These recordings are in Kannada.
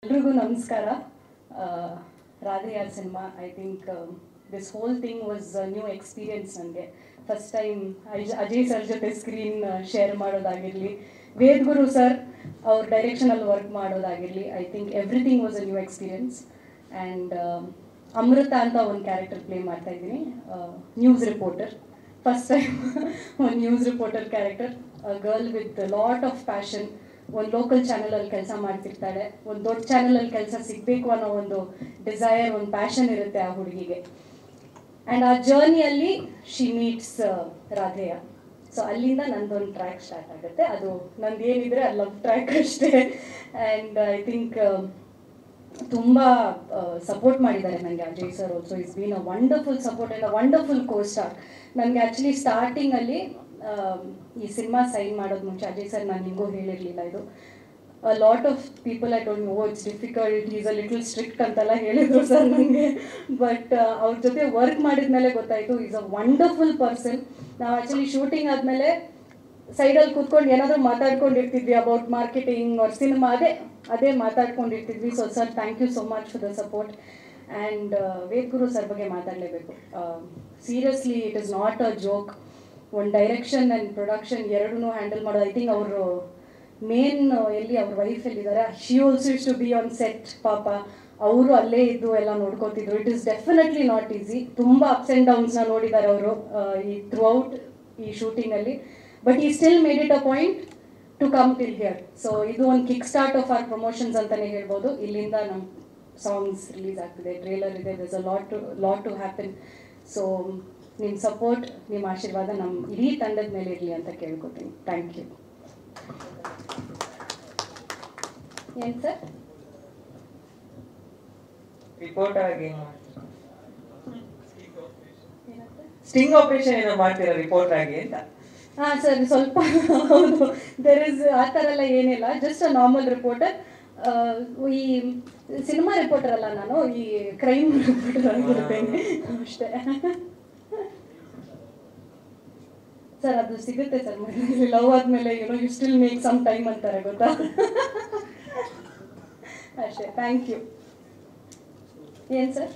ಎಲ್ರಿಗೂ ನಮಸ್ಕಾರ. ರಾಧೆಯ cinema I think this whole thing was new experience ನನಗೆ. ಫಸ್ಟ್ ಟೈಮ್ ಅಜಯ್ ಸರ್ ಜೊತೆ ಸ್ಕ್ರೀನ್ ಶೇರ್ ಮಾಡೋದಾಗಿರಲಿ, ವೇದಗುರು ಸರ್ ಅವ್ರ ಡೈರೆಕ್ಷನಲ್ಲಿ ವರ್ಕ್ ಮಾಡೋದಾಗಿರಲಿ, I think everything was a new experience. And Amrutha ಅಂತ ಒಂದು ಕ್ಯಾರೆಕ್ಟರ್ ಪ್ಲೇ ಮಾಡ್ತಾ ಇದ್ದೀನಿ, ನ್ಯೂಸ್ ರಿಪೋರ್ಟರ್. ಫಸ್ಟ್ ಟೈಮ್ ಒಂದು news reporter character, girl with lot of passion. ಒಂದು ಲೋಕಲ್ ಚಾನಲಲ್ಲಿ ಕೆಲಸ ಮಾಡ್ತಿರ್ತಾಳೆ, ಒಂದು ದೊಡ್ಡ ಚಾನಲಲ್ಲಿ ಕೆಲಸ ಸಿಗಬೇಕು ಅನ್ನೋ ಒಂದು ಡಿಸೈರ್, ಒಂದು ಪ್ಯಾಷನ್ ಇರುತ್ತೆ ಆ ಹುಡುಗಿಗೆ. ಆ್ಯಂಡ್ ಆ ಜರ್ನಿಯಲ್ಲಿ ಶಿ ಮೀಟ್ಸ್ ರಾಧೆಯ. ಸೊ ಅಲ್ಲಿಂದ ನಂದೊಂದು ಟ್ರ್ಯಾಕ್ ಸ್ಟಾರ್ಟ್ ಆಗುತ್ತೆ. ಅದು ನಂದು ಏನಿದ್ರೆ ಅದು ಲವ್ ಟ್ರ್ಯಾಕ್ ಅಷ್ಟೇ. ಆ್ಯಂಡ್ ಐ ಥಿಂಕ್ ತುಂಬ ಸಪೋರ್ಟ್ ಮಾಡಿದ್ದಾರೆ ನನಗೆ Ajay sir. Also is been a wonderful support and a wonderful co star. ನನಗೆ ಆ್ಯಕ್ಚುಲಿ ಸ್ಟಾರ್ಟಿಂಗಲ್ಲಿ ಈ ಸಿನಿಮಾ ಸೈನ್ ಮಾಡೋದು ಮುಂಚೆ ಅಜಯ್ ಸರ್ ನಾನು ನಿಮಗೂ ಹೇಳಿರಲಿಲ್ಲ, ಇದು lot of people I don't no it's difficult, is a little strict ಅಂತೆಲ್ಲ ಹೇಳಿದರು ಸರ್ ನನಗೆ. ಬಟ್ ಅವ್ರ ಜೊತೆ ವರ್ಕ್ ಮಾಡಿದ ಮೇಲೆ ಗೊತ್ತಾಯಿತು ಈಸ್ ಅ ವಂಡರ್ಫುಲ್ ಪರ್ಸನ್. ನಾವು ಆ್ಯಕ್ಚುಲಿ ಶೂಟಿಂಗ್ ಆದಮೇಲೆ ಸೈಡಲ್ಲಿ ಕೂತ್ಕೊಂಡು ಏನಾದರೂ ಮಾತಾಡ್ಕೊಂಡಿರ್ತಿದ್ವಿ ಅಬೌಟ್ ಮಾರ್ಕೆಟಿಂಗ್ ಅವ್ರ ಸಿನಿಮಾ, ಅದೇ ಮಾತಾಡ್ಕೊಂಡಿರ್ತಿದ್ವಿ. So sir, thank you so much for the support. And Vedaguru sir ಬಗ್ಗೆ ಮಾತಾಡಲೇಬೇಕು. Seriously it is not a joke. ಒಂದು ಡೈರೆಕ್ಷನ್ ಆ್ಯಂಡ್ ಪ್ರೊಡಕ್ಷನ್ ಎರಡೂ ಹ್ಯಾಂಡಲ್ ಮಾಡೋದು. ಐ ಥಿಂಕ್ ಅವರು ಮೇನ್ ಎಲ್ಲಿ ಅವ್ರ ವೈಫ್ ಎಲ್ಲಿದ್ದಾರೆ, she also is to be on set. ಪಾಪ ಅವರು ಅಲ್ಲೇ ಇದ್ದು ಎಲ್ಲ ನೋಡ್ಕೋತಿದ್ರು. It is definitely not easy. ತುಂಬ ಅಪ್ಸ್ ಆ್ಯಂಡ್ ಡೌನ್ಸ್ನ ನೋಡಿದ್ದಾರೆ ಅವರು ಈ ಥ್ರೂ ಔಟ್ ಈ ಶೂಟಿಂಗಲ್ಲಿ. ಬಟ್ ಈ still made it a point to come till here. So ಇದು ಒಂದು kick start off our promotions ಅಂತಲೇ ಹೇಳ್ಬೋದು. ಇಲ್ಲಿಂದ ನಮ್ಮ ಸಾಂಗ್ಸ್ ರಿಲೀಸ್ ಆಗ್ತಿದೆ, ಟ್ರೇಲರ್ ಇದೆ, there is a lot to happen. So ನಿಮ್ಮ ಸಪೋರ್ಟ್, ನಿಮ್ಮ ಆಶೀರ್ವಾದ ನಮ್ಮ ಇಡೀ ತಂಡದ ಮೇಲೆ ಇರಲಿ ಅಂತ ಕೇಳ್ಕೊತೀನಿ. Thank you. ಏನು ಸರ್? ರಿಪೋರ್ಟ್ ಆಗಿ ಸ್ಟಿಂಗ್ ಆಪರೇಷನ್ ಏನೋ ಮಾಡ್ತೀರಾ ರಿಪೋರ್ಟ್ ಆಗಿ ಅಂತ? ಹಾಂ ಸರ್, ಸ್ವಲ್ಪ ಹೌದು. ದೆರ್ ಇಸ್ ಆ ಥರ ಎಲ್ಲ ಏನಿಲ್ಲ, ಜಸ್ಟ್ ಅ ನಾರ್ಮಲ್ ರಿಪೋರ್ಟರ್. ಈ ಸಿನಿಮಾ ರಿಪೋರ್ಟರ್ ಅಲ್ಲ ನಾನು, ಈ ಕ್ರೈಮ್ ರಿಪೋರ್ಟರ್ ಆಗಿರ್ತೇನೆ ಅಷ್ಟೇ ಸರ್. ಅದು ಸಿಗುತ್ತೆ ಸರ್, ಲವ್ ಆದಮೇಲೆ you still make some time ಅಂತಾರೆ, ಗೊತ್ತಾ? ಅಷ್ಟೇ. Thank you. ಏನು sir?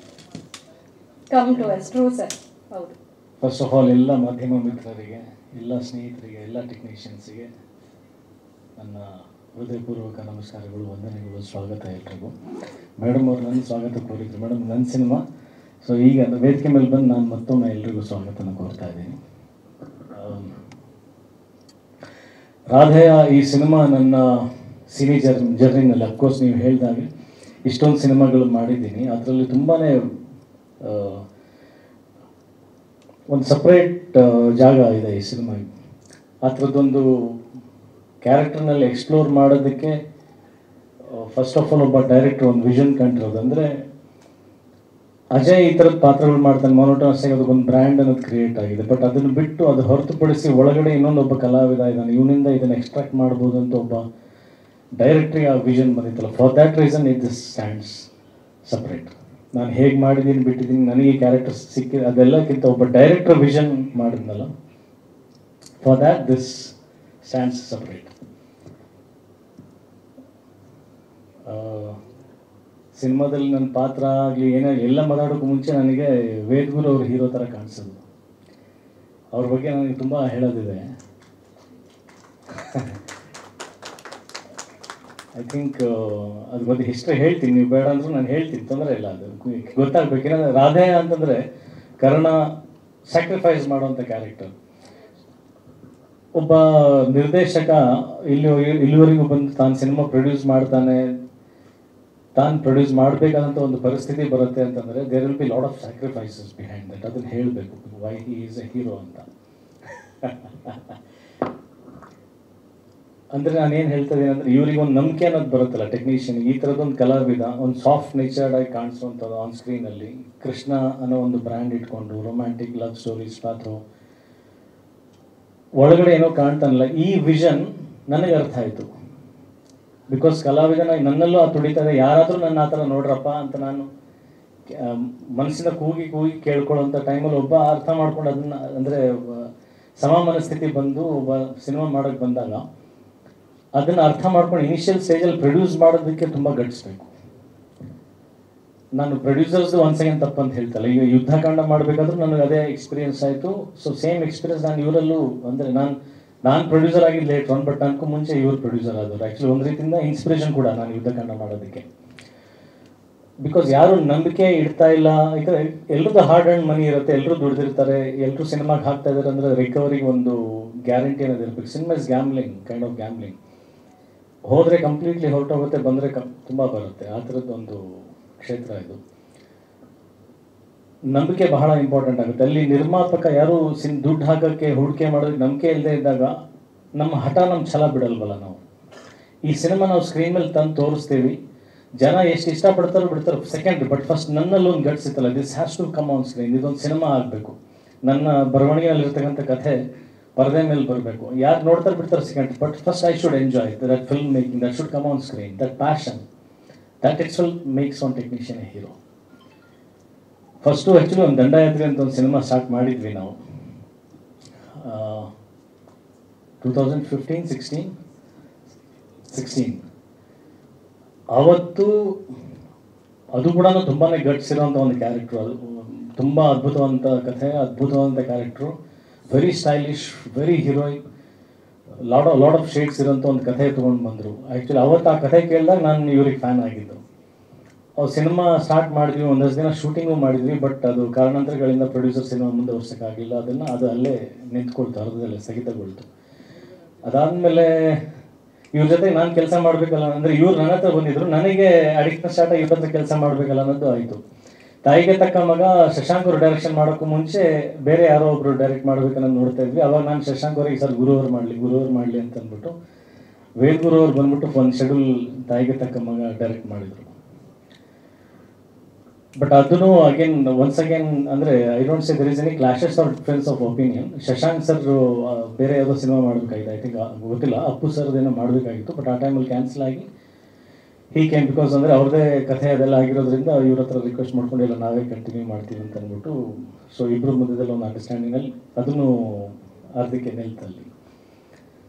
Come to us. True sir, ಹೌದು. ಫಸ್ಟ್ ಆಫ್ ಆಲ್ ಎಲ್ಲ ಮಾಧ್ಯಮ ಮಿತ್ರರಿಗೆ, ಎಲ್ಲ ಸ್ನೇಹಿತರಿಗೆ, ಎಲ್ಲ ಟೆಕ್ನಿಷಿಯನ್ಸಿಗೆ ನನ್ನ ಹೃದಯಪೂರ್ವಕ ನಮಸ್ಕಾರಗಳು, ವಂದನೆಗಳು, ಸ್ವಾಗತ ಎಲ್ರಿಗೂ. ಮೇಡಮ್ ಅವ್ರು ನನ್ನ ಸ್ವಾಗತ ಕೋರಿದ್ರು. ಮೇಡಮ್, ನನ್ನ ಸಿನಿಮಾ, ಸೊ ಈಗ ವೇದಿಕೆ ಮೇಲೆ ಬಂದು ನಾನು ಮತ್ತೊಮ್ಮೆ ಎಲ್ರಿಗೂ ಸ್ವಾಗತನ ಕೋರ್ತಾ ಇದ್ದೀನಿ. ರಾಧೆಯ ಈ ಸಿನಿಮಾ ನನ್ನ ಸಿನಿ ಜರ್ನಿನಲ್ಲಿ, ಅಫ್ಕೋರ್ಸ್ ನೀವು ಹೇಳಿದಾಗೆ ಇಷ್ಟೊಂದು ಸಿನಿಮಾಗಳು ಮಾಡಿದ್ದೀನಿ. ಅದರಲ್ಲಿ ತುಂಬಾ ಒಂದು ಸಪ್ರೇಟ್ ಜಾಗ ಇದೆ ಈ ಸಿನಿಮಾಗೆ. ಆ ಥರದ್ದೊಂದು ಕ್ಯಾರೆಕ್ಟರ್ನಲ್ಲಿ ಎಕ್ಸ್ಪ್ಲೋರ್ ಮಾಡೋದಕ್ಕೆ ಫಸ್ಟ್ ಆಫ್ ಆಲ್ ಒಬ್ಬ ಡೈರೆಕ್ಟರ್ ಒಂದು ವಿಷನ್ ಕಂಡಿರೋದು. ಅಂದರೆ ಅಜಯ್ ಈ ಥರದ ಪಾತ್ರಗಳು ಮಾಡ್ತಾನೆ, ಮೊನೋಟೋನಸ್ ಆಗಿ ಅದಕ್ಕೊಂದು ಬ್ರ್ಯಾಂಡ್ ಅನ್ನೋದು ಕ್ರಿಯೇಟ್ ಆಗಿದೆ. ಬಟ್ ಅದನ್ನು ಬಿಟ್ಟು ಅದು ಹೊರತುಪಡಿಸಿ ಒಳಗಡೆ ಇನ್ನೊಂದೊಬ್ಬ ಕಲಾವಿದ ಇದ್ದಾನೆ, ಇವನಿಂದ ಇದನ್ನು ಎಕ್ಸ್ಟ್ರಾಕ್ಟ್ ಮಾಡ್ಬೋದು ಅಂತ ಒಬ್ಬ ಡೈರೆಕ್ಟ್ರಿಗೆ ಆ ವಿಷನ್ ಬಂದಿತ್ತಲ್ಲ. For that reason it this stands separate. ನಾನು ಹೇಗೆ ಮಾಡಿದ್ದೀನಿ, ಬಿಟ್ಟಿದ್ದೀನಿ, ನನಗೆ ಕ್ಯಾರೆಕ್ಟರ್ ಸಿಕ್ಕಿದೆ ಅದೆಲ್ಲಕ್ಕಿಂತ ಒಬ್ಬ ಡೈರೆಕ್ಟರ್ ವಿಷನ್ ಮಾಡಿದ್ನಲ್ಲ, for that this stands separate. ಸಿನಿಮಾದಲ್ಲಿ ನನ್ನ ಪಾತ್ರ ಆಗಲಿ ಏನಾಗಲಿ ಎಲ್ಲ ಮಾತಾಡೋಕ್ಕೂ ಮುಂಚೆ ನನಗೆ ವೇದಗುರು ಅವ್ರ ಹೀರೋ ಥರ ಕಾಣಿಸೋದು. ಅವ್ರ ಬಗ್ಗೆ ನನಗೆ ತುಂಬ ಹೇಳೋದಿದೆ. ಐ ಥಿಂಕ್ ಅದ್ರ ಬಗ್ಗೆ ಹಿಸ್ಟ್ರಿ ಹೇಳ್ತೀನಿ, ನೀವು ಬೇಡ ಅಂದರೂ ನಾನು ಹೇಳ್ತೀನಿ, ತೊಂದರೆ ಇಲ್ಲ. ಅದು ಗೊತ್ತಾಗಬೇಕು. ಏನಂದರೆ ರಾಧೆ ಅಂತಂದರೆ ಕರ್ಣ ಸ್ಯಾಕ್ರಿಫೈಸ್ ಮಾಡುವಂಥ ಕ್ಯಾರೆಕ್ಟರ್. ಒಬ್ಬ ನಿರ್ದೇಶಕ ಇಲ್ಲಿವರೆಗೂ ಬಂದು ತಾನು ಸಿನಿಮಾ ಪ್ರೊಡ್ಯೂಸ್ ಮಾಡ್ತಾನೆ, ತಾನು ಪ್ರೊಡ್ಯೂಸ್ ಮಾಡಬೇಕಾದಂಥ ಒಂದು ಪರಿಸ್ಥಿತಿ ಬರುತ್ತೆ ಅಂತಂದರೆ there will be lot of sacrifices behind that. ಅದನ್ನು ಹೇಳಬೇಕು, why he is a hero ಅಂತ. ಅಂದರೆ ನಾನೇನು ಹೇಳ್ತೇನೆ ಅಂದರೆ, ಇವ್ರಿಗೆ ಒಂದು ನಂಬಿಕೆ ಅನ್ನೋದು ಬರುತ್ತಲ್ಲ ಟೆಕ್ನಿಷಿಯನ್, ಈ ಥರದೊಂದು ಕಲಾವಿದ ಒಂದು ಸಾಫ್ಟ್ ನೇಚರ್ಡ್ ಆಗಿ ಕಾಣಿಸುವಂಥದ್ದು ಆನ್ ಸ್ಕ್ರೀನಲ್ಲಿ. ಕೃಷ್ಣ ಅನ್ನೋ ಒಂದು ಬ್ರ್ಯಾಂಡ್ ಇಟ್ಕೊಂಡು ರೊಮ್ಯಾಂಟಿಕ್ ಲವ್ ಸ್ಟೋರೀಸ್ ಪಾತ್ರ ಒಳಗಡೆ ಏನೋ ಕಾಣ್ತಾನಲ್ಲ, ಈ ವಿಷನ್ ನನಗೆ ಅರ್ಥ ಆಯಿತು. ಬಿಕಾಸ್ ಕಲಾವಿದನ ನನ್ನಲ್ಲೂ ಆ ತುಡಿತಾರೆ, ಯಾರಾದರೂ ನನ್ನ ಆ ಥರ ನೋಡ್ರಪ್ಪ ಅಂತ ನಾನು ಮನಸ್ಸಿನ ಕೂಗಿ ಕೇಳ್ಕೊಳ್ಳೋಂಥ ಟೈಮಲ್ಲಿ ಒಬ್ಬ ಅರ್ಥ ಮಾಡ್ಕೊಂಡು ಅದನ್ನು, ಅಂದರೆ ಸಮ ಮನಸ್ಥಿತಿ ಬಂದು ಒಬ್ಬ ಸಿನಿಮಾ ಮಾಡೋಕ್ಕೆ ಬಂದಾಗ ಅದನ್ನು ಅರ್ಥ ಮಾಡ್ಕೊಂಡು ಇನಿಷಿಯಲ್ ಸ್ಟೇಜಲ್ಲಿ ಪ್ರೊಡ್ಯೂಸ್ ಮಾಡೋದಕ್ಕೆ ತುಂಬ ಗಟ್ಟಿಸ್ಬೇಕು. ನಾನು ಪ್ರೊಡ್ಯೂಸರ್ಸ್ದು ಒನ್ ಸೆಕೆಂಡ್ ತಪ್ಪಂತ ಹೇಳ್ತಲ್ಲ. ಈಗ ಯುದ್ಧಕಾಂಡ ಮಾಡಬೇಕಾದ್ರೂ ನನಗೆ ಅದೇ ಎಕ್ಸ್ಪೀರಿಯನ್ಸ್ ಆಯಿತು. ಸೊ ಸೇಮ್ ಎಕ್ಸ್ಪೀರಿಯನ್ಸ್ ನಾನು ಇವರಲ್ಲೂ, ಅಂದರೆ ನಾನು ಪ್ರೊಡ್ಯೂಸರ್ ಆಗಿದ್ದು ಲೇಟ್ ಒನ್, ಬಟ್ ನನಗೂ ಮುಂಚೆ ಇವರು ಪ್ರೊಡ್ಯೂಸರ್ ಆದವರು. ಆ್ಯಕ್ಚುಲಿ ಒಂದು ರೀತಿಯಿಂದ ಇನ್ಸ್ಪಿರೇಷನ್ ಕೂಡ ನಾನು ಯುದ್ಧಕಾಂಡ ಮಾಡೋದಕ್ಕೆ. ಬಿಕಾಸ್ ಯಾರು ನಂಬಿಕೆ ಇಡ್ತಾ ಇಲ್ಲ, ಯಾಕಂದರೆ ಎಲ್ರದ್ದು ಹಾರ್ಡ್ ಆ್ಯಂಡ್ ಮನಿ ಇರುತ್ತೆ, ಎಲ್ಲರೂ ದುಡ್ದಿರ್ತಾರೆ, ಎಲ್ಲರೂ ಸಿನಿಮಾಗೆ ಹಾಕ್ತಾ ಇದ್ದಾರೆ ಅಂದರೆ ರಿಕವರಿಗೆ ಒಂದು ಗ್ಯಾರಂಟಿ ಅನ್ನೋದು ಇರಬೇಕು. Cinema is gambling, kind of gambling. ಹೋದರೆ ಕಂಪ್ಲೀಟ್ಲಿ ಹೊರಟೋಗುತ್ತೆ, ಬಂದರೆ ತುಂಬ ಬರುತ್ತೆ. ಆ ಥರದ್ದೊಂದು ಕ್ಷೇತ್ರ ಇದು. ನಂಬಿಕೆ ಬಹಳ ಇಂಪಾರ್ಟೆಂಟ್ ಆಗುತ್ತೆ. ಅಲ್ಲಿ ನಿರ್ಮಾಪಕ ಯಾರು ದುಡ್ಡು ಹಾಕೋಕ್ಕೆ ಹೂಡಿಕೆ ಮಾಡೋದಕ್ಕೆ ನಂಬಿಕೆ ಇಲ್ಲದೆ ಇದ್ದಾಗ ನಮ್ಮ ಹಠ, ನಮ್ಮ ಛಲ ಬಿಡಲ್ವಲ್ಲ ನಾವು. ಈ ಸಿನಿಮಾ ನಾವು ಸ್ಕ್ರೀನ್ ಮೇಲೆ ತಂದು ತೋರಿಸ್ತೀವಿ, ಜನ ಎಷ್ಟು ಇಷ್ಟಪಡ್ತಾರೋ ಬಿಡ್ತಾರೋ ಸೆಕೆಂಡ್, ಬಟ್ ಫಸ್ಟ್ ನನ್ನಲ್ಲಿ ಒಂದು ಗಟ್ಸ್ ಇತ್ತಲ್ಲ, this has to come on screen. ಇದೊಂದು ಸಿನಿಮಾ ಆಗಬೇಕು, ನನ್ನ ಬರವಣಿಗೆಯಲ್ಲಿರ್ತಕ್ಕಂಥ ಕಥೆ ಪರದೆ ಮೇಲೆ ಬರಬೇಕು. ಯಾರು ನೋಡ್ತಾರೆ ಬಿಡ್ತಾರೆ second, but first I should enjoy that film making, that should come on screen. That passion, that itself makes one technician A hero. First actually ಒಂದು ದಂಡಯಾತ್ರೆ ಅಂತ ಒಂದು ಸಿನಿಮಾ ಸ್ಟಾರ್ಟ್ ಮಾಡಿದ್ವಿ ನಾವು 2015-16 ಆವತ್ತು. ಅದು ಕೂಡ ತುಂಬಾ ಗಟ್ಸ್ ಇರೋಂಥ ಒಂದು ಕ್ಯಾರೆಕ್ಟ್ರು. ಅದು ತುಂಬ ಅದ್ಭುತವಂತ ಕಥೆ, ಅದ್ಭುತವಂತ character, very stylish, very heroic, lot of shades ಇರೋಂಥ ಒಂದು ಕಥೆ ತೊಗೊಂಡು ಬಂದರು. ಆ್ಯಕ್ಚುಲಿ ಅವತ್ತು ಆ ಕಥೆ ಕೇಳಿದಾಗ ನಾನು ಇವ್ರಿಗೆ ಫ್ಯಾನ್ ಆಗಿದ್ದು. ಅವ್ರು ಸಿನಿಮಾ ಸ್ಟಾರ್ಟ್ ಮಾಡಿದ್ವಿ, ಒಂದಷ್ಟು ದಿನ ಶೂಟಿಂಗು ಮಾಡಿದ್ವಿ, ಬಟ್ ಅದು ಕಾರಣಾಂತರಗಳಿಂದ ಪ್ರೊಡ್ಯೂಸರ್ ಸಿನಿಮಾ ಮುಂದುವರ್ಸೋಕ್ಕಾಗಲಿಲ್ಲ. ಅದು ಅಲ್ಲೇ ನಿಂತ್ಕೊಳ್ತು, ಅರ್ಧದಲ್ಲೇ ಸ್ಥಗಿತಗೊಳ್ತು. ಅದಾದಮೇಲೆ ಇವ್ರ ಜೊತೆ ನಾನು ಕೆಲಸ ಮಾಡಬೇಕಲ್ಲ, ಅಂದರೆ ಇವ್ರು ನನ್ನ ಹತ್ರ ಬಂದಿದ್ರು, ನನಗೆ ಅಡಿಕ್ಷನ್ ಸ್ಟಾರ್ಟ್ ಆಗಿ ಇವ್ರ ಹತ್ರ ಕೆಲಸ ಮಾಡಬೇಕಲ್ಲ ಅನ್ನೋದು ಆಯಿತು. ತಾಯಿಗೆ ತಕ್ಕ ಮಗ ಶಶಾಂಕ್ ಅವರು ಡೈರೆಕ್ಷನ್ ಮಾಡೋಕ್ಕೂ ಮುಂಚೆ ಬೇರೆ ಯಾರೋ ಒಬ್ರು ಡೈರೆಕ್ಟ್ ಮಾಡ್ಬೇಕನ್ನೋದು ನೋಡ್ತಾ ಇದ್ವಿ. ಅವಾಗ ನಾನು ಶಶಾಂಕ್ ಅವ್ರಿಗೆ ಸರ್ ಗುರುವ್ರು ಮಾಡಲಿ ಅಂತ ಅಂದ್ಬಿಟ್ಟು ವೇದ್ ಗುರು ಅವ್ರು ಬಂದ್ಬಿಟ್ಟು ಒಂದು ಶೆಡ್ಯೂಲ್ ತಾಯಿಗೆ ತಕ್ಕ ಮಗ ಡೈರೆಕ್ಟ್ ಮಾಡಿದರು. ಬಟ್ ಅದನ್ನು ಒನ್ಸ್ ಅಗೇನ್ ಅಂದರೆ I don't say there is any clashes or difference of opinion. Shashank sir ಬೇರೆ ಯಾವುದೋ ಸಿನಿಮಾ ಮಾಡಬೇಕಾಗಿತ್ತು, ಐ ಥಿಂಕ್ ಗೊತ್ತಿಲ್ಲ, ಅಪ್ಪು ಸರ್ದೇನೋ ಮಾಡಬೇಕಾಗಿತ್ತು, ಬಟ್ ಆ ಟೈಮಲ್ಲಿ ಕ್ಯಾನ್ಸಲ್ ಆಗಿ ಹೀ ಕ್ಯಾನ್, ಬಿಕಾಸ್ ಅಂದರೆ ಅವ್ರದ್ದೇ ಕಥೆ ಅದೆಲ್ಲ ಆಗಿರೋದ್ರಿಂದ ಇವ್ರ ಹತ್ರ ರಿಕ್ವೆಸ್ಟ್ ಮಾಡ್ಕೊಂಡಿಲ್ಲ, ನಾವೇ ಕಂಟಿನ್ಯೂ ಮಾಡ್ತೀವಿ ಅಂತ ಅಂದ್ಬಿಟ್ಟು. ಸೊ ಇಬ್ಬರು ಮಧ್ಯದಲ್ಲಿ ಒಂದು ಅಂಡರ್ಸ್ಟ್ಯಾಂಡಿಂಗಲ್ಲಿ ಅದನ್ನು ಅರ್ಧಕ್ಕೆ ನಿಲ್ತಲ್ಲಿ.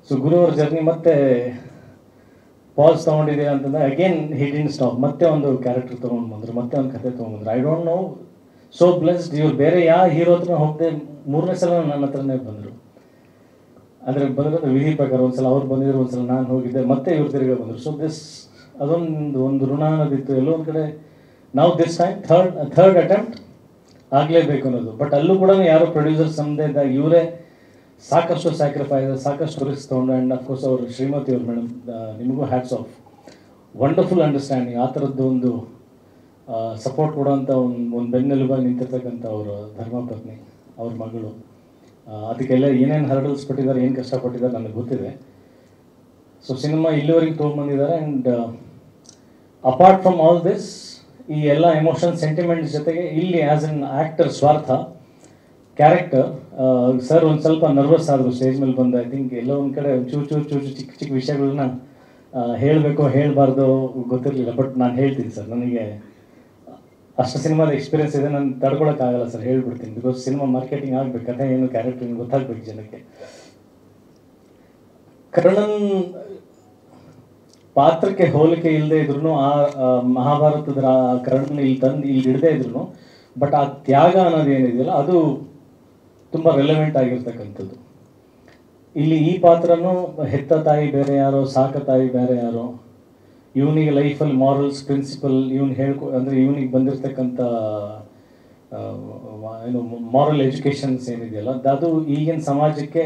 ಸೊ ಗುರು ಅವ್ರ ಜರ್ನಿ ಮತ್ತೆ ಪಾಸ್ ತೊಗೊಂಡಿದೆ ಅಂತಂದ್ರೆ ಅಗೇನ್ ಹಿ ಡಿಡ್ಂಟ್ ಸ್ಟಾಪ್. ಮತ್ತೆ ಒಂದು ಕ್ಯಾರೆಕ್ಟರ್ ತೊಗೊಂಡು ಬಂದರು, ಮತ್ತೆ ಒಂದು ಕಥೆ ತೊಗೊಂಡ್ಬಂದ್ರು. I don't know, so blessed. ಇವ್ರು ಬೇರೆ ಯಾವ ಹೀರೋ ಹತ್ರ ಹೋಗದೆ 3ನೇ ಸಲ ನನ್ನ ಹತ್ರನೇ ಬಂದರು. ಅಂದರೆ ಬಂದಿರೋದು ವಿಧಿ ಪ್ರಕಾರ. ಒಂದ್ಸಲ ಅವ್ರು ಬಂದಿದ್ರು, ಒಂದ್ಸಲ ನಾನು ಹೋಗಿದ್ದೆ, ಮತ್ತೆ ಇವ್ರು ತಿರುಗಿ ಬಂದರು. ಸೊ ಅದೊಂದು ಋಣ ಅನ್ನೋದಿತ್ತು ಎಲ್ಲೋ ಒಂದು ಕಡೆ. ನಾವು ದಿಸ್ ಟೈಮ್ ಥರ್ಡ್ ಅಟೆಂಪ್ಟ್ ಆಗಲೇಬೇಕು ಅನ್ನೋದು. ಬಟ್ ಅಲ್ಲೂ ಕೂಡ ಯಾರೋ ಪ್ರೊಡ್ಯೂಸರ್ಸ್ ನಮ್ಮದೇ ಇದ್ದಾಗ ಇವರೇ ಸಾಕಷ್ಟು ಸ್ಯಾಕ್ರಿಫೈಸ್, ಸಾಕಷ್ಟು ರಿಸ್ಕ್ ತೊಗೊಂಡು. ಆ್ಯಂಡ್ ಅಫ್ಕೋರ್ಸ್ ಅವರು ಶ್ರೀಮತಿ ಅವ್ರು, ಮೇಡಮ್ ನಿಮಗೂ ಹ್ಯಾಟ್ಸ್ ಆಫ್, ವಂಡರ್ಫುಲ್ ಅಂಡರ್ಸ್ಟ್ಯಾಂಡಿಂಗ್. ಆ ಥರದ್ದು ಒಂದು ಸಪೋರ್ಟ್ ಕೊಡೋಂಥ ಒಂದು ಬೆನ್ನೆಲುಬಾಗಿ ನಿಂತಿರ್ತಕ್ಕಂಥ ಅವರು ಧರ್ಮಪತ್ನಿ, ಅವ್ರ ಮಗಳು. ಅದಕ್ಕೆಲ್ಲ ಏನೇನು ಹರ್ಡಲ್ಸ್ ಪಟ್ಟಿದ್ದಾರೆ, ಏನು ಕಷ್ಟಪಟ್ಟಿದ್ದಾರೆ ನನಗೆ ಗೊತ್ತಿದೆ. ಸೊ ಸಿನಿಮಾ ಇಲ್ಲಿವರೆಗೆ ತೊಗೊಂಡ್ಬಂದಿದ್ದಾರೆ. And apart from all this, ಈ ಎಲ್ಲ ಎಮೋಷನ್ ಸೆಂಟಿಮೆಂಟ್ಸ್ ಜೊತೆಗೆ ಇಲ್ಲಿ ಆ್ಯಸ್ ಎನ್ ಆ್ಯಕ್ಟರ್ ಸ್ವಾರ್ಥ ಕ್ಯಾರೆಕ್ಟರ್ ಸರ್ ಒಂದು ಸ್ವಲ್ಪ ನರ್ವಸ್ ಆದರು ಸ್ಟೇಜ್ ಮೇಲೆ ಬಂದು. ಐ ಥಿಂಕ್ ಎಲ್ಲೋ ಒಂದು ಕಡೆ ಚೂಚು ಚಿಕ್ಕ ವಿಷಯಗಳನ್ನ ಹೇಳಬೇಕು ಹೇಳಬಾರ್ದು ಗೊತ್ತಿರಲಿಲ್ಲ. ಬಟ್ ನಾನು ಹೇಳ್ತೀನಿ ಸರ್, ನನಗೆ ಅಷ್ಟು ಸಿನಿಮಾದ ಎಕ್ಸ್ಪೀರಿಯನ್ಸ್ ಇದೆ, ನಾನು ತಡ್ಕೊಳಕ್ಕಾಗಲ್ಲ ಸರ್, ಹೇಳ್ಬಿಡ್ತೀನಿ. ಬಿಕಾಸ್ ಸಿನಿಮಾ ಮಾರ್ಕೆಟಿಂಗ್ ಆಗಬೇಕು, ಕಥೆ ಏನು ಕ್ಯಾರೆಕ್ಟರ್ ಏನು ಗೊತ್ತಾಗಬೇಕು ಜನಕ್ಕೆ. ಕರ್ಣನ್ ಪಾತ್ರಕ್ಕೆ ಹೋಲಿಕೆ ಇಲ್ಲದೆ ಇದ್ರು, ಆ ಮಹಾಭಾರತದ ಕರ್ಣನ್ ಇಲ್ಲಿ ಹಿಡದೇ ಇದ್ರು, ಬಟ್ ಆ ತ್ಯಾಗ ಅನ್ನೋದು ಏನಿದೆಯಲ್ಲ ಅದು ತುಂಬ ರೆಲೆವೆಂಟ್ ಆಗಿರ್ತಕ್ಕಂಥದ್ದು. ಇಲ್ಲಿ ಈ ಪಾತ್ರನೂ ಹೆತ್ತ ತಾಯಿ ಬೇರೆ ಯಾರೋ, ಸಾಕ ತಾಯಿ ಬೇರೆ ಯಾರೋ, ಇವನಿಗೆ ಲೈಫಲ್ಲಿ ಮಾರಲ್ಸ್ ಪ್ರಿನ್ಸಿಪಲ್ ಇವನು ಅಂದರೆ ಇವನಿಗೆ ಬಂದಿರತಕ್ಕಂಥ ಏನು ಮಾರಲ್ ಎಜುಕೇಷನ್ಸ್ ಏನಿದೆಯಲ್ಲ ಅದು ಈಗಿನ ಸಮಾಜಕ್ಕೆ,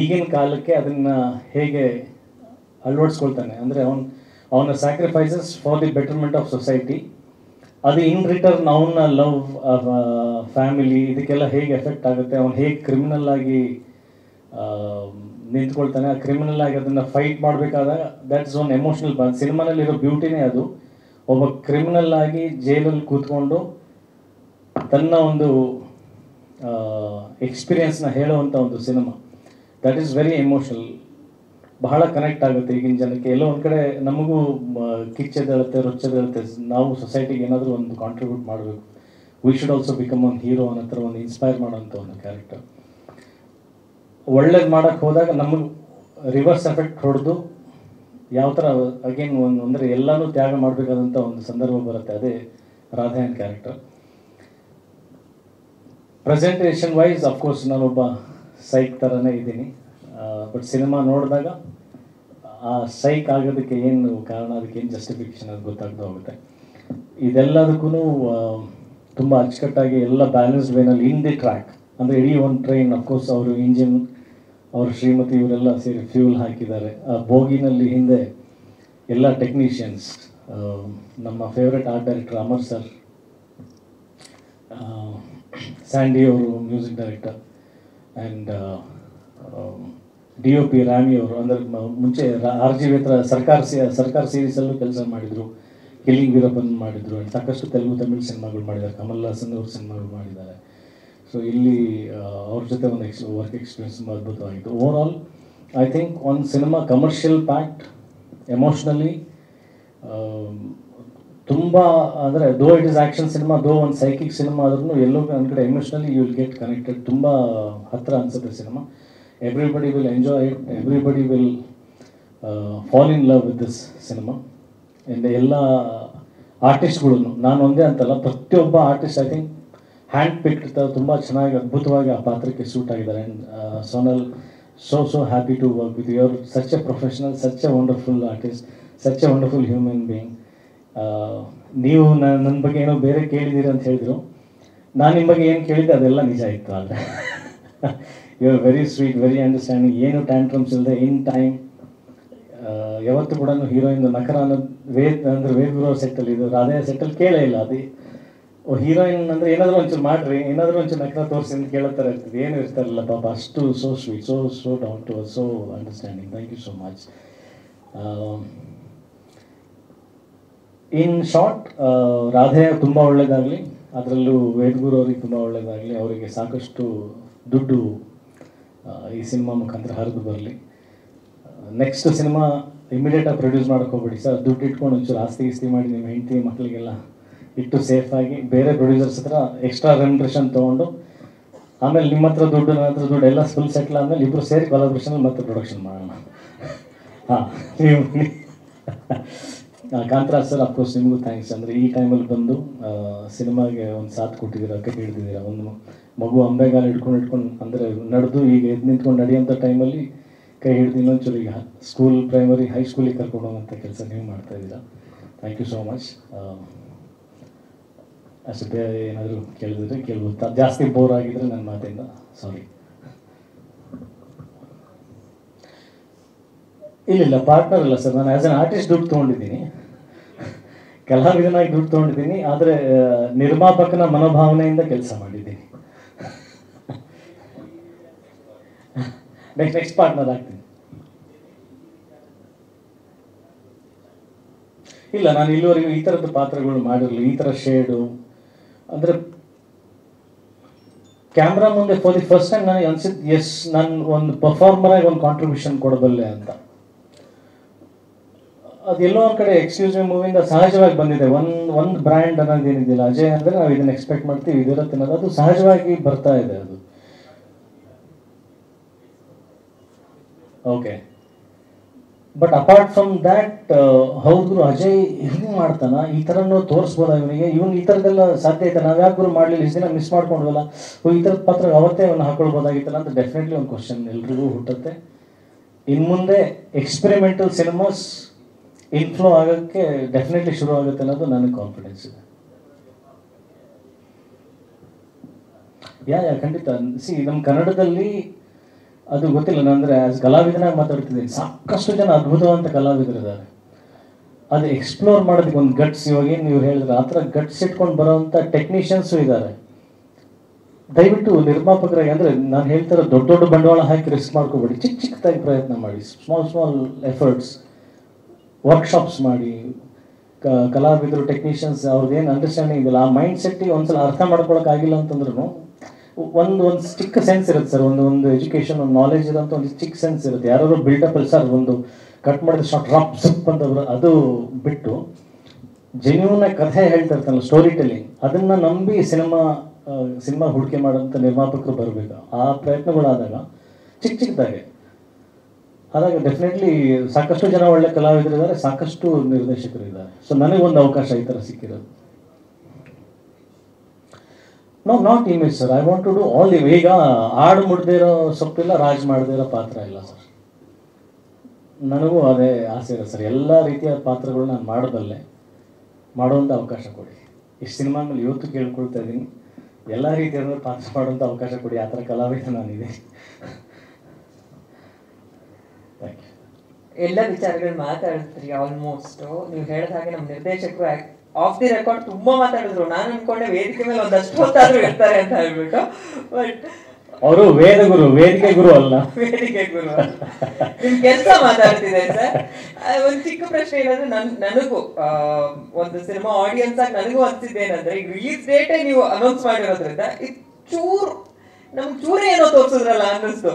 ಈಗಿನ ಕಾಲಕ್ಕೆ ಅದನ್ನು ಹೇಗೆ ಅಳವಡಿಸ್ಕೊಳ್ತಾನೆ, ಅಂದರೆ ಅವನ sacrifices for the betterment of society, ಅದು ಇನ್ ರಿಟರ್ನ್ ಅವನ ಲವ್, ಫ್ಯಾಮಿಲಿ, ಇದಕ್ಕೆಲ್ಲ ಹೇಗೆ ಎಫೆಕ್ಟ್ ಆಗುತ್ತೆ, ಅವನು ಹೇಗೆ ಕ್ರಿಮಿನಲ್ ಆಗಿ ನಿಂತ್ಕೊಳ್ತಾನೆ, ಆ ಕ್ರಿಮಿನಲ್ ಆಗಿ ಅದನ್ನು ಫೈಟ್ ಮಾಡಬೇಕಾದಾಗ ದ್ಯಾಟ್ಸ್ ಒನ್ ಎಮೋಷನಲ್ ಬಾಂಡ್. ಸಿನಿಮಾನಲ್ಲಿರೋ ಬ್ಯೂಟಿನೇ ಅದು. ಒಬ್ಬ ಕ್ರಿಮಿನಲ್ ಆಗಿ ಜೈಲಲ್ಲಿ ಕೂತ್ಕೊಂಡು ತನ್ನ ಒಂದು ಎಕ್ಸ್ಪೀರಿಯನ್ಸ್ನ ಹೇಳುವಂಥ ಒಂದು cinema. That is very emotional, ಬಹಳ ಕನೆಕ್ಟ್ ಆಗುತ್ತೆ ಈಗಿನ ಜನಕ್ಕೆ. ಎಲ್ಲೋ ಒಂದು ಕಡೆ ನಮಗೂ ಕಿಚ್ಚೆದೇಳುತ್ತೆ, ರೊಚ್ಚೆದೇಳುತ್ತೆ, ನಾವು ಸೊಸೈಟಿಗೆ ಏನಾದರೂ ಒಂದು ಕಾಂಟ್ರಿಬ್ಯೂಟ್ ಮಾಡಬೇಕು, we should also become one hero ಅನ್ನೋ ಥರ ಒಂದು ಇನ್ಸ್ಪೈರ್ ಮಾಡೋಂಥ ಒಂದು ಕ್ಯಾರೆಕ್ಟರ್. ಒಳ್ಳೇದು ಮಾಡೋಕ್ಕೆ ಹೋದಾಗ ನಮಗೆ ರಿವರ್ಸ್ ಎಫೆಕ್ಟ್ ಹೊಡೆದು ಯಾವ ಥರ ಅಗೇನ್ ಅಂದರೆ ಎಲ್ಲನೂ ತ್ಯಾಗ ಮಾಡಬೇಕಾದಂಥ ಒಂದು ಸಂದರ್ಭ ಬರುತ್ತೆ. ಅದೇ ರಾಧೇಯನ್ ಕ್ಯಾರೆಕ್ಟರ್. ಪ್ರೆಸೆಂಟೇಷನ್ ವೈಸ್ ಅಫ್ಕೋರ್ಸ್ ನಾನೊಬ್ಬ ಸೈಕ್ ಥರನೇ ಇದ್ದೀನಿ, ಬಟ್ ಸಿನಿಮಾ ನೋಡಿದಾಗ ಆ ಸೈಕ್ ಆಗೋದಕ್ಕೆ ಏನು ಕಾರಣ, ಅದಕ್ಕೆ ಏನು ಜಸ್ಟಿಫಿಕೇಶನ್ ಅದು ಗೊತ್ತಾಗ್ತಾ ಹೋಗುತ್ತೆ. ಇದೆಲ್ಲದಕ್ಕೂ ತುಂಬ ಅಚ್ಚುಕಟ್ಟಾಗಿ ಎಲ್ಲ ಬ್ಯಾಲೆನ್ಸ್ಡ್ ವೇನಲ್ಲಿ ಇನ್ ದಿ ಟ್ರ್ಯಾಕ್, ಅಂದರೆ ಇಡೀ ಒಂದು ಟ್ರೈನ್ ಅಫ್ಕೋರ್ಸ್ ಅವರು ಇಂಜಿನ್, ಅವ್ರ ಶ್ರೀಮತಿ ಇವರೆಲ್ಲ ಸೇರಿ ಫ್ಯೂಲ್ ಹಾಕಿದ್ದಾರೆ. ಆ ಬೋಗಿನಲ್ಲಿ ಹಿಂದೆ ಎಲ್ಲ ಟೆಕ್ನಿಷಿಯನ್ಸ್, ನಮ್ಮ favourite art director Amar sir, Sandy ಅವರು music director, and DOP Rami ಅವರು, ಅಂದರೆ ಮುಂಚೆ RGV ಹತ್ರ ಸರ್ಕಾರ ಸೀರೀಸಲ್ಲೂ ಕೆಲಸ ಮಾಡಿದರು, ಕಿಲ್ಲಿಂಗ್ ವೀರಪ್ಪನ್ ಮಾಡಿದರು, ಆ್ಯಂಡ್ ಸಾಕಷ್ಟು ತೆಲುಗು ತಮಿಳ್ ಸಿನಿಮಾಗಳು ಮಾಡಿದ್ದಾರೆ, ಕಮಲ್ ಹಾಸನ್ ಅವ್ರ ಸಿನಿಮಾಗಳು ಮಾಡಿದ್ದಾರೆ. ಸೊ ಇಲ್ಲಿ ಅವ್ರ ಜೊತೆ ಒಂದು ವರ್ಕ್ ಎಕ್ಸ್ಪೀರಿಯನ್ಸ್ ತುಂಬ ಅದ್ಭುತವಾಗಿತ್ತು. ಓವರ್ ಆಲ್ ಐ ಥಿಂಕ್ ಒಂದು ಸಿನಿಮಾ ಕಮರ್ಷಿಯಲ್ ಪ್ಯಾಕ್ಟ್, ಎಮೋಷ್ನಲಿ ತುಂಬ, ಅಂದರೆ though it is action cinema, ದೋ ಒಂದು ಸೈಕಿಕ್ ಸಿನಿಮಾ ಆದ್ರೂ ಎಲ್ಲೋ ಒಂದು ಕಡೆ emotionally you will get connected. ತುಂಬ ಹತ್ತಿರ ಅನಿಸುತ್ತೆ cinema. Everybody will enjoy it, everybody will fall in love with this cinema. And ಎಲ್ಲ ಆರ್ಟಿಸ್ಟ್ಗಳು, ನಾನು ಒಂದೇ ಅಂತಲ್ಲ, ಪ್ರತಿಯೊಬ್ಬ artist I think hand picked ತುಂಬ ಚೆನ್ನಾಗಿ ಅದ್ಭುತವಾಗಿ ಆ ಪಾತ್ರಕ್ಕೆ ಸೂಟ್ ಆಗಿದ್ದಾರೆ. And Sonal, so happy to work with you. You're such a professional, such a wonderful artist, such a wonderful human being. ನೀವು ನನ್ನ ಬಗ್ಗೆ ಏನೋ ಬೇರೆ ಕೇಳಿದ್ದೀರಿ ಅಂತ ಹೇಳಿದ್ರು, ನಾನು ನಿಮ್ಮ ಬಗ್ಗೆ ಏನು ಕೇಳಿದ್ದೆ ಅದೆಲ್ಲ ನಿಜ ಇತ್ತು. ಆದರೆ you are very sweet, very understanding, ಏನು ಟ್ಯಾಂಟ್ರಮ್ಸ್ ಇಲ್ಲದೆ ಇನ್ ಟೈಮ್. ಯಾವತ್ತೂ ಕೂಡ ಹೀರೋಯಿನ್ ನಕರ ಅನ್ನೋದು ವೇದ್ ಗುರು ಸೆಟ್ಟಲ್ಲಿ, ಇದು ರಾಧೆಯ ಸೆಟ್ಟಲ್ಲಿ ಕೇಳೇ ಇಲ್ಲ. ಅದು ಹೀರೋಯಿನ್ ಅಂದರೆ ಏನಾದರೂ ಒಂಚೂರು ಮಾಡಿರಿ, ಏನಾದರೂ ಒಂಚೂರು ನಕರ ತೋರಿಸಿ ಅಂತ ಕೇಳೋ ಥರ ಇರ್ತದೆ, ಏನು ಇರ್ತಾರಲ್ಲ ಪಾಪ, ಅಷ್ಟು so sweet, so down to earth, so understanding. Thank you so much. In short, ರಾಧೆಯ ತುಂಬ ಒಳ್ಳೆಯದಾಗಲಿ, ಅದರಲ್ಲೂ ವೇದ್ಗುರು ಅವ್ರಿಗೆ ತುಂಬ ಒಳ್ಳೆಯದಾಗಲಿ, ಅವರಿಗೆ ಸಾಕಷ್ಟು ದುಡ್ಡು ಈ ಸಿನಿಮಾ ಮುಖಾಂತರ ಹರಿದು ಬರಲಿ. ನೆಕ್ಸ್ಟ್ ಸಿನಿಮಾ ಇಮಿಡಿಯೇಟಾಗಿ ಪ್ರೊಡ್ಯೂಸ್ ಮಾಡೋಕ್ಕೆ ಹೋಗ್ಬೇಡಿ ಸರ್, ದುಡ್ಡು ಇಟ್ಕೊಂಡು ಒಂಚೂರು ಆಸ್ತಿ ಮಾಡಿ ನಿಮ್ಮ ಹೆಂಡತಿ ಮಕ್ಕಳಿಗೆಲ್ಲ ಇಟ್ಟು ಸೇಫಾಗಿ ಬೇರೆ ಪ್ರೊಡ್ಯೂಸರ್ಸ್ ಹತ್ರ ಎಕ್ಸ್ಟ್ರಾ ರೆಮ್ಯುನರೇಷನ್ ತೊಗೊಂಡು, ಆಮೇಲೆ ನಿಮ್ಮ ಹತ್ರ ದುಡ್ಡು, ನನ್ನ ಹತ್ರ ದುಡ್ಡು ಎಲ್ಲ ಫುಲ್ ಸೆಟ್ಲ್ ಆದಮೇಲೆ ಇಬ್ಬರು ಸೇರಿ ಕೊಲಾಬ್ರೇಷನಲ್ಲಿ ಮತ್ತೆ ಪ್ರೊಡಕ್ಷನ್ ಮಾಡೋಣ. ಹಾಂ, ನೀವು ಕಾಂತರಾಜ್ ಸರ್, ಅಫ್ಕೋರ್ಸ್ ನಿಮಗೂ ಥ್ಯಾಂಕ್ಸ್. ಅಂದರೆ ಈ ಟೈಮಲ್ಲಿ ಬಂದು ಸಿನಿಮಾಗೆ ಒಂದು ಸಾಥ್ ಕೊಟ್ಟಿದ್ದೀರಾ, ಕೈ ಹಿಡಿದಿದ್ದೀರಾ. ಒಂದು ಮಗು ಅಂಬೆಗಾಲ ಹಿಡ್ಕೊಂಡು ಅಂದರೆ ನಡೆದು ಈಗ ಎದ್ದು ನಿಂತ್ಕೊಂಡು ನಡೆಯೋಂಥ ಟೈಮಲ್ಲಿ ಕೈ ಹಿಡಿದು ಇನ್ನೊಂಚೂರು ಈಗ ಸ್ಕೂಲ್, ಪ್ರೈಮರಿ, ಹೈಸ್ಕೂಲಿಗೆ ಕರ್ಕೊಂಡು ಹೋಗೋಂಥ ಕೆಲಸ ನೀವು ಮಾಡ್ತಾಯಿದ್ದೀರಾ. Thank you so much. ಅಷ್ಟು ಬೇರೆ ಏನಾದರೂ ಕೇಳಿದ್ರೆ ಕೇಳ್ಬೋದು, ಜಾಸ್ತಿ ಬೋರ್ ಆಗಿದ್ರೆ ನನ್ನ ಮಾತಿಂದ ಸಾರಿ. ಇಲ್ಲ ಪಾರ್ಟ್ನರ್ ಅಲ್ಲ ಸರ್, ನಾನು ಆ್ಯಸ್ ಎನ್ ಆರ್ಟಿಸ್ಟ್ ದುಡ್ಡು ತೊಗೊಂಡಿದ್ದೀನಿ, ಕಲಾವಿದನಾಗಿ ದುಡ್ಡು ತೊಗೊಂಡಿದ್ದೀನಿ, ಆದರೆ ನಿರ್ಮಾಪಕನ ಮನೋಭಾವನೆಯಿಂದ ಕೆಲಸ ಮಾಡಿದ್ದೀನಿ. ನೆಕ್ಸ್ಟ್ ಪಾರ್ಟ್ನರ್ ಆಗ್ತೀನಿ. ಇಲ್ಲ, ನಾನು ಇಲ್ಲಿವರೆಗೂ ಈ ಥರದ್ದು ಪಾತ್ರಗಳು ಮಾಡಿರಲಿಲ್ಲ, ಈ ಥರ ಶೇಡು. ಅಂದರೆ ಕ್ಯಾಮ್ರಾ ಮುಂದೆ ಫಾರ್ ದಿ ಫಸ್ಟ್ ಟೈಮ್ ನನಗೆ ಅನ್ಸಿದ್ದು, ಎಸ್ ನಾನು ಒಂದು ಪರ್ಫಾರ್ಮರಾಗಿ ಒಂದು ಕಾಂಟ್ರಿಬ್ಯೂಷನ್ ಕೊಡಬಲ್ಲೆ ಅಂತ. ಅದೆಲ್ಲೋ ಒಂದು ಕಡೆ ಎಕ್ಸ್ಕ್ಯೂಸ್ ಮಿ ಮೂವಿಯಿಂದ ಸಹಜವಾಗಿ ಬಂದಿದೆ. ಒಂದು ಬ್ರ್ಯಾಂಡ್ ಅನ್ನೋದು ಏನಿದೆಯಲ್ಲ, ಅಜಯ್ ಅಂದರೆ ನಾವು ಇದನ್ನು ಎಕ್ಸ್ಪೆಕ್ಟ್ ಮಾಡ್ತೀವಿ, ಇದಿರುತ್ತೆ ಅನ್ನೋದು, ಅದು ಸಹಜವಾಗಿ ಬರ್ತಾ ಇದೆ. ಅದು okay. But apart from that, ಹೌದು ಅಜಯ್ ಹಿಂಗೆ ಮಾಡ್ತಾನ, ಈ ಥರನೂ ತೋರಿಸ್ಬೋದ ಇವನಿಗೆ, ಈ ಥರದ್ದೆಲ್ಲ ಸಾಧ್ಯ ಐತೆ, ನಾವು ಯಾಕೆ ಗುರು ಮಾಡಲಿಲ್ಲ, ಇಷ್ಟು ದಿನ ಮಿಸ್ ಮಾಡ್ಕೊಂಡ್ವಲ್ಲ, ಈ ಥರದ ಪಾತ್ರ ಅವತ್ತೇ ಅವನ್ನ ಹಾಕೊಳ್ಬೋದಾಗಿತ್ತಲ್ಲ ಅಂತ ಡೆಫಿನೆಟ್ಲಿ ಒಂದು ಕ್ವಶನ್ ಎಲ್ರಿಗೂ ಹುಟ್ಟುತ್ತೆ. ಇನ್ನು ಮುಂದೆ ಎಕ್ಸ್ಪೆರಿಮೆಂಟಲ್ ಸಿನಿಮಾಸ್ ಇನ್ಫ್ಲೋ ಆಗೋಕ್ಕೆ ಡೆಫಿನೆಟ್ಲಿ ಶುರು ಆಗುತ್ತೆ ಅನ್ನೋದು ನನಗೆ ಕಾನ್ಫಿಡೆನ್ಸ್ ಇದೆ. ಖಂಡಿತ. ನಮ್ಮ ಕನ್ನಡದಲ್ಲಿ ಅದು ಗೊತ್ತಿಲ್ಲ, ಅಂದರೆ ಆ್ಯಸ್ ಕಲಾವಿದನಾಗಿ ಮಾತಾಡ್ತಿದ್ದೀನಿ, ಸಾಕಷ್ಟು ಜನ ಅದ್ಭುತವಂತ ಕಲಾವಿದರಿದ್ದಾರೆ. ಅದು ಎಕ್ಸ್ಪ್ಲೋರ್ ಮಾಡೋದಕ್ಕೆ ಒಂದು ಗಟ್ಸ್, ಇವಾಗ ಏನು ನೀವು ಹೇಳಿದ್ರೆ ಆ ಥರ ಗಟ್ಸ್ ಇಟ್ಕೊಂಡು ಬರೋವಂಥ ಟೆಕ್ನಿಷಿಯನ್ಸು ಇದ್ದಾರೆ. ದಯವಿಟ್ಟು ನಿರ್ಮಾಪಕರಾಗಿ, ಅಂದರೆ ನಾನು ಹೇಳ್ತಾರೆ, ದೊಡ್ಡ ದೊಡ್ಡ ಬಂಡವಾಳ ಹಾಕಿ ರಿಸ್ಕ್ ಮಾಡ್ಕೋಬೇಡಿ, ಚಿಕ್ಕದಾಗಿ ಪ್ರಯತ್ನ ಮಾಡಿ, ಸ್ಮಾಲ್ ಎಫರ್ಟ್ಸ್, ವರ್ಕ್ಶಾಪ್ಸ್ ಮಾಡಿ. ಕಲಾವಿದರು, ಟೆಕ್ನಿಷಿಯನ್ಸ್ ಅವ್ರದ್ದೇನು ಅಂಡರ್ಸ್ಟ್ಯಾಂಡಿಂಗ್ ಇದೆಯಲ್ಲ, ಆ ಮೈಂಡ್ ಸೆಟ್ಟಿಗೆ ಒಂದ್ಸಲ ಅರ್ಥ ಮಾಡ್ಕೊಳಕ್ಕಾಗಿಲ್ಲ ಅಂತಂದ್ರೂ ಒಂದು ಚಿಕ್ಕ ಸೆನ್ಸ್ ಇರುತ್ತೆ ಸರ್, ಒಂದು ಎಜುಕೇಷನ್, ಒಂದು ನಾಲೆಜ್ ಇರೋಂಥ ಒಂದು ಚಿಕ್ಕ ಸೆನ್ಸ್ ಇರುತ್ತೆ. ಯಾರು ಬಿಲ್ಡಪ್ ಅಲ್ಲಿ ಸರ್ ಒಂದು ಕಟ್ ಮಾಡಿದ ಶಾರ್ಟ್ ರಪ್ ಸಿಪ್ ಅಂತ ಅದು ಬಿಟ್ಟು ಜೆನ್ಯೂನ್ ಕಥೆ ಹೇಳ್ತಾ ಇರ್ತಾನಲ್ಲ, ಸ್ಟೋರಿ ಟೆಲ್ಲಿಂಗ್, ಅದನ್ನು ನಂಬಿ ಸಿನಿಮಾ ಹೂಡಿಕೆ ಮಾಡೋಂಥ ನಿರ್ಮಾಪಕರು ಬರಬೇಕು. ಆ ಪ್ರಯತ್ನಗಳಾದಾಗ ಚಿಕ್ಕದಾಗೆ ಆದಾಗ ಡೆಫಿನೆಟ್ಲಿ ಸಾಕಷ್ಟು ಜನ ಒಳ್ಳೆ ಕಲಾವಿದರಿದ್ದಾರೆ, ಸಾಕಷ್ಟು ನಿರ್ದೇಶಕರು ಇದ್ದಾರೆ. ಸೊ ನನಗೊಂದು ಅವಕಾಶ ಈ ಥರ ಸಿಕ್ಕಿರೋದು. No not image sir, I want to do all the. ಈಗ ಆಡು ಮುಡ್ದೇ ಇರೋ ಸೊಪ್ಪಿಲ್ಲ, ರಾಜ್ ಮಾಡದೇ ಇರೋ ಪಾತ್ರ ಇಲ್ಲ ಸರ್. ನನಗೂ ಅದೇ ಆಸೆ ಇದೆ ಸರ್, ಎಲ್ಲ ರೀತಿಯ ಪಾತ್ರಗಳು ನಾನು ಮಾಡೋದಲ್ಲೇ ಮಾಡುವಂಥ ಅವಕಾಶ ಕೊಡಿ. ಈ ಸಿನಿಮಾ ಮೇಲೆ ಇವತ್ತು ಕೇಳ್ಕೊಳ್ತಾ ಇದ್ದೀನಿ, ಎಲ್ಲ ರೀತಿಯಾದ ಪಾತ್ರ ಮಾಡುವಂಥ ಅವಕಾಶ ಕೊಡಿ. ಆ ಥರ ಕಲಾವಿದ ನಾನಿದೆ. Thank you. ಎಲ್ಲ ವಿಚಾರಗಳು ಮಾತಾಡಿದ್ರಿ ಆಲ್ಮೋಸ್ಟ್. ನೀವು ಹೇಳಿದ ಹಾಗೆ ನಮ್ಮ ನಿರ್ದೇಶಕರು ಆಫ್ ದಿ ರೆಕಾರ್ಡ್ ತುಂಬಾ ಮಾತಾಡಿದ್ರು. ನಾನು ಅನ್ಕೊಂಡೆ ವೇದಿಕೆ ಮೇಲೆ ಒಂದಷ್ಟು ಹೊತ್ತಾದ್ರೂ ಇರ್ತಾರೆ ಅಂತ ಹೇಳ್ಬಿಟ್ಟು. ಬಟ್ ಅವರು ವೇದಿಕೆ ಗುರು ಅಲ್ಲ. ವೇದಿಕೆ ಗುರು ನಿಮ್ ಕೆಲಸ ಮಾತಾಡ್ತಿದೆ ಸರ್. ಒಂದು ಚಿಕ್ಕ ಪ್ರಶ್ನೆ ಏನಂದ್ರೆ, ನನಗೂ ಒಂದು ಸಿನಿಮಾ ಆಡಿಯನ್ಸ್ ಆಗಿ ನನಗೂ ಅನ್ಸಿದ್ದೇನಂದ್ರೆ, ಈಗ ರಿಲೀಸ್ ಡೇಟೇ ನೀವು ಅನೌನ್ಸ್ ಮಾಡಿರೋದ್ರಿಂದ ಇದು ನಮ್ಗೆ ಚೂರೇ ಏನೋ ತೋರಿಸಿದ್ರಲ್ಲ ಅನ್ನಿಸ್ತು.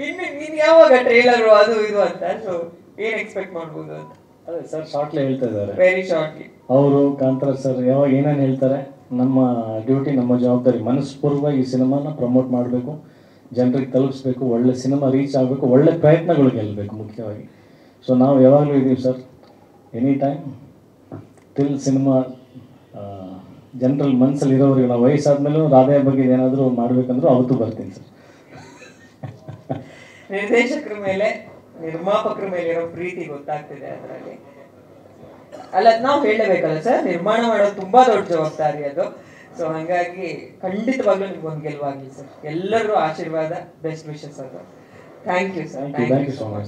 ಇನ್ನು ಯಾವಾಗ ಟ್ರೇಲರ್ ಅದು ಇದು ಅಂತ. ಸೊ ಏನ್ ಎಕ್ಸ್ಪೆಕ್ಟ್ ಮಾಡ್ಬೋದು ಅಂತ? ಅದೇ ಸರ್, ಶಾರ್ಟ್ಲಿ ಹೇಳ್ತಾ ಇದ್ದಾರೆ. ವೆರಿ ಶಾರ್ಟ್ಲಿ ಅವರು ಕಾಂತಾರ ಸರ್ ಯಾವಾಗ ಏನೇನು ಹೇಳ್ತಾರೆ, ನಮ್ಮ ಡ್ಯೂಟಿ, ನಮ್ಮ ಜವಾಬ್ದಾರಿ ಮನಸ್ಪೂರ್ವವಾಗಿ ಈ ಸಿನಿಮಾನ ಪ್ರಮೋಟ್ ಮಾಡಬೇಕು, ಜನರಿಗೆ ತಲುಪಿಸ್ಬೇಕು, ಒಳ್ಳೆ ಸಿನಿಮಾ ರೀಚ್ ಆಗಬೇಕು, ಒಳ್ಳೆ ಪ್ರಯತ್ನಗಳು ಗೆಲ್ಲಬೇಕು ಮುಖ್ಯವಾಗಿ. ಸೊ ನಾವು ಯಾವಾಗಲೂ ಇದ್ದೀವಿ sir, any time till cinema ಜನರಲ್ಲಿ ಮನಸ್ಸಲ್ಲಿ ಇರೋರಿಗೆ. ನಾವು ವಯಸ್ಸಾದ್ಮೇಲೂ ರಾಧೆಯ ಬಗ್ಗೆ ಏನಾದರೂ ಮಾಡಬೇಕಂದ್ರೂ ಅವತ್ತು ಬರ್ತೀನಿ ಸರ್. ನಿರ್ದೇಶಕರ ಮೇಲೆ, ನಿರ್ಮಾಪಕರ ಮೇಲೆ ಇರೋ ಪ್ರೀತಿ ಗೊತ್ತಾಗ್ತಿದೆ ಅದರಲ್ಲಿ. ಅಲ್ಲ, ನಾವು ಹೇಳಲೇಬೇಕಲ್ಲ ಸರ್, ನಿರ್ಮಾಣ ಮಾಡೋದು ತುಂಬಾ ದೊಡ್ಡ ಜವಾಬ್ದಾರಿ ಅದು. ಸೊ ಹಂಗಾಗಿ ಖಂಡಿತವಾಗ್ಲೂ ನಿಮ್ಗೊಂದು ಗೆಲುವಾಗಲಿ ಸರ್. ಎಲ್ಲರೂ ಆಶೀರ್ವಾದ, ಬೆಸ್ಟ್ ವಿಶಸ್ ಅದು. Thank you sir. Thank you so much.